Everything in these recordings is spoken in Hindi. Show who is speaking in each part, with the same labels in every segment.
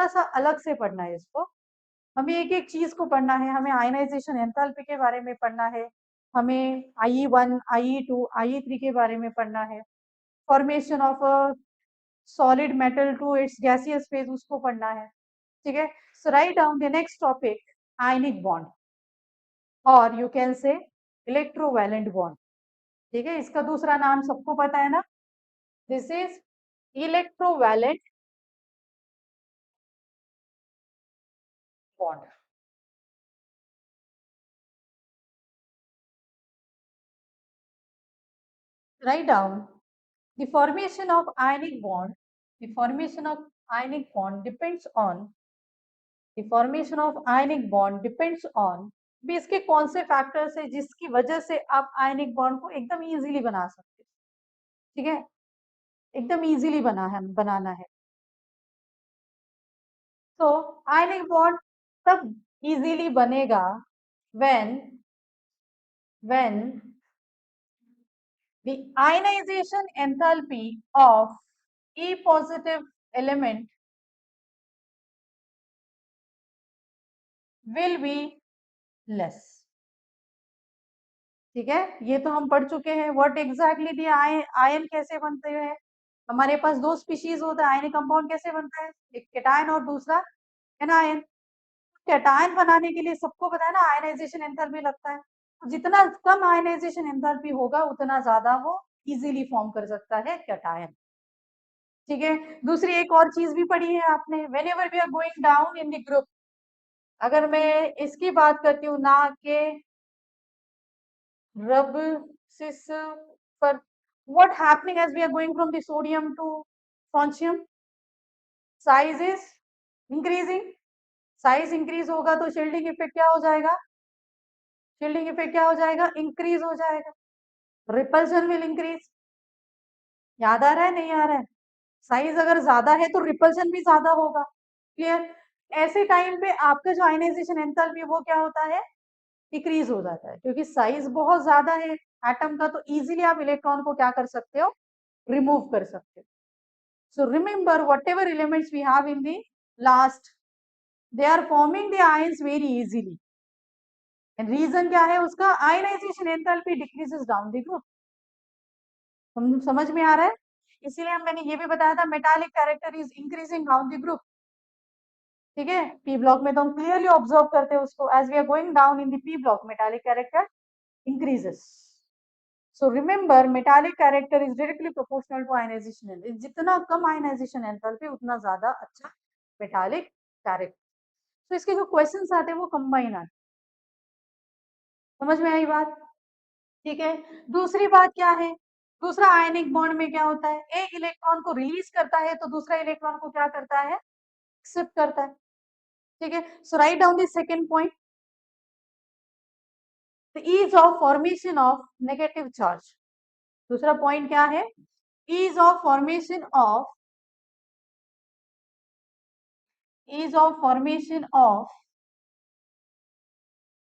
Speaker 1: थोड़ा सा अलग से पढ़ना है इसको, हमें एक एक चीज को पढ़ना है, हमें आयनाइजेशन एंथैल्पी के बारे में पढ़ना है, हमें IE1 IE2 IE3 के बारे में पढ़ना है, formation of a solid metal to its gaseous phase उसको पढ़ना है, ठीक है। So write down the next topic ionic bond, और you can say electrovalent bond, ठीक है। इसका दूसरा नाम सबको पता है ना, this is electrovalent bond. Write down the formation of ionic bond. The formation of ionic bond depends on the formation of ionic bond depends on भी इसके कौन से फैक्टर्स है जिसकी वजह से आप आयनिक बॉन्ड को एकदम इजीली बना सकते हैं, ठीक है, एकदम इजीली बनाना है। तो आयनिक बॉन्ड तब इजीली बनेगा when the ionization enthalpy of E positive element will be less, ठीक है। ये तो हम पढ़ चुके हैं व्हाट एग्जैक्टली दी आयन कैसे बनते हैं। हमारे पास दो स्पीशीज होता है आयनिक कंपाउंड, कैसे बनता है, एक कैटायन और दूसरा एनायन। कैटायन बनाने के लिए सबको पता है ना आयनाइजेशन एंथैल्पी लगता है, तो जितना कम आयनाइजेशन एंथैल्पी होगा उतना ज्यादा वो इजीली फॉर्म कर सकता है कैटायन, ठीक है। दूसरी एक और चीज भी पढ़ी है आपने, whenever we are going down in the group, अगर मैं इसकी बात करती हूँ ना के rub cis पर what happening as we are going from the sodium to strontium, size is increasing, size increase होगा तो शील्डिंग इफेक्ट क्या हो जाएगा, शील्डिंग इफेक्ट क्या हो जाएगा, इंक्रीज हो जाएगा, रिपल्शन विल इंक्रीज। याद आ रहा है नहीं आ रहा है, साइज अगर ज्यादा है तो रिपल्शन भी ज्यादा होगा, क्लियर। ऐसे टाइम पे आपका जो आयनाइजेशन एंथैल्पी वो क्या होता है, डिक्रीज हो जाता है, क्योंकि साइज बहुत ज्यादा है एटम का, तो इजीली आप इलेक्ट्रॉन को क्या कर सकते हो, रिमूव कर सकते हो। So remember whatever elements we have in the last, they are forming the ions very easily, and reason क्या है उसका, ionization enthalpy decreases down the group. समझ में आ रहा है, इसीलिए मैंने ये भी बताया था metallic character is increasing down the group, ठीक है। पी ब्लॉक में तो हम क्लियरली ऑब्जर्व करते हैं उसको, as we are going down in the p block metallic character increases. So remember metallic character is directly proportional to ionization enthalpy. जितना कम ionization enthalpy उतना ज्यादा अच्छा metallic character. तो इसके जो क्वेश्चंस आते हैं वो कंबाइन आते हैं, समझ में आई बात, ठीक है। दूसरी बात क्या है, दूसरा आयनिक बॉन्ड में क्या होता है, एक इलेक्ट्रॉन को रिलीज करता है तो दूसरा इलेक्ट्रॉन को क्या करता है, एक्सेप्ट करता है, ठीक है। So write down the second point, the ease of formation of negative charge. दूसरा पॉइंट क्या है, ease of formation of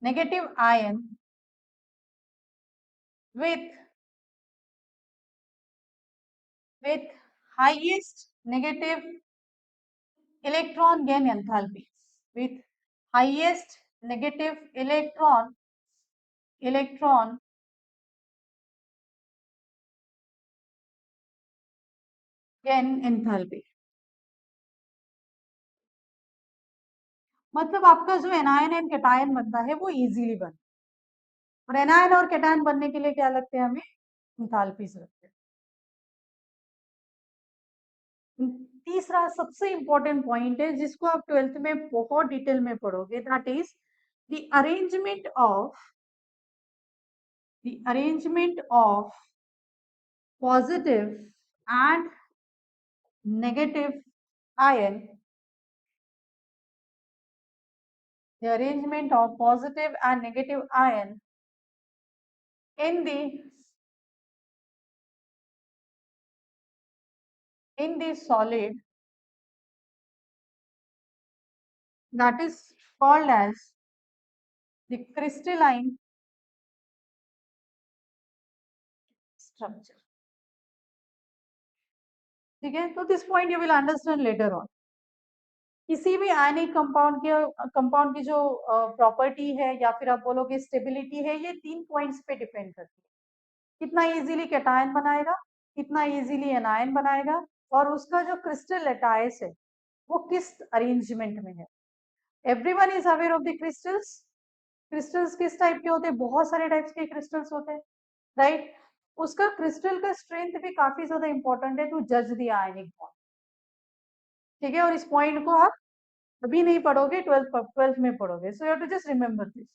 Speaker 1: negative ion with highest negative electron gain enthalpy, with highest negative electron gain enthalpy। मतलब आपका जो एनायन एंड कैटायन बनता है वो इजीली बनता है, और एनायन और कैटायन बनने के लिए क्या लगते हैं, हमें एंथैल्पीज लगते हैं। तीसरा सबसे इंपॉर्टेंट पॉइंट है जिसको आप 12th में बहुत डिटेल में पढ़ोगे, that is the arrangement of positive and negative ion, the arrangement of positive and negative ion in the solid, that is called as the crystalline structure, ठीक है। तो this point you will understand later on. किसी भी आयनिक कंपाउंड की जो प्रॉपर्टी है या फिर आप बोलोगे स्टेबिलिटी है, ये 3 पॉइंट्स पे डिपेंड करती है। कितना इजीली कैटायन बनाएगा, कितना इजीली एनायन बनाएगा, और उसका जो क्रिस्टल लैटाइस है वो किस अरेंजमेंट में है। Everyone is aware of the crystals. Crystals किस टाइप के होते हैं? बहुत सारे टाइप्स के क्रिस्टल्स होते हैं, राइट। उसका क्रिस्टल का स्ट्रेंथ भी काफी ज्यादा इंपॉर्टेंट है टू जज द आयनिक बॉन्ड। ठीक है, और इस पॉइंट को आप अभी नहीं पढ़ोगे, ट्वेल्थ में पढ़ोगे, so you have to just remember this.